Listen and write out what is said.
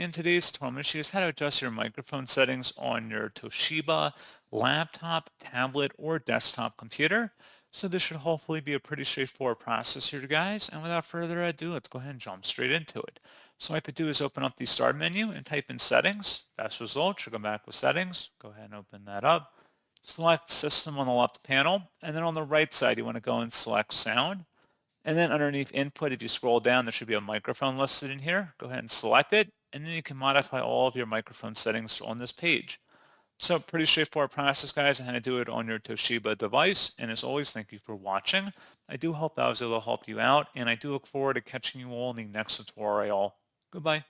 in today's tutorial, I'm going to show you guys how to adjust your microphone settings on your Toshiba laptop, tablet, or desktop computer. So this should hopefully be a pretty straightforward process here, guys. And without further ado, let's go ahead and jump straight into it. So what I could do is open up the Start menu and type in Settings. Best result should go back with Settings. Go ahead and open that up. Select System on the left panel, and then on the right side, you want to go and select Sound. And then underneath input, if you scroll down, there should be a microphone listed in here. Go ahead and select it, and then you can modify all of your microphone settings on this page. So pretty straightforward process, guys, on how to do it on your Toshiba device. And as always, thank you for watching. I do hope I was able to help you out, and I do look forward to catching you all in the next tutorial. Goodbye.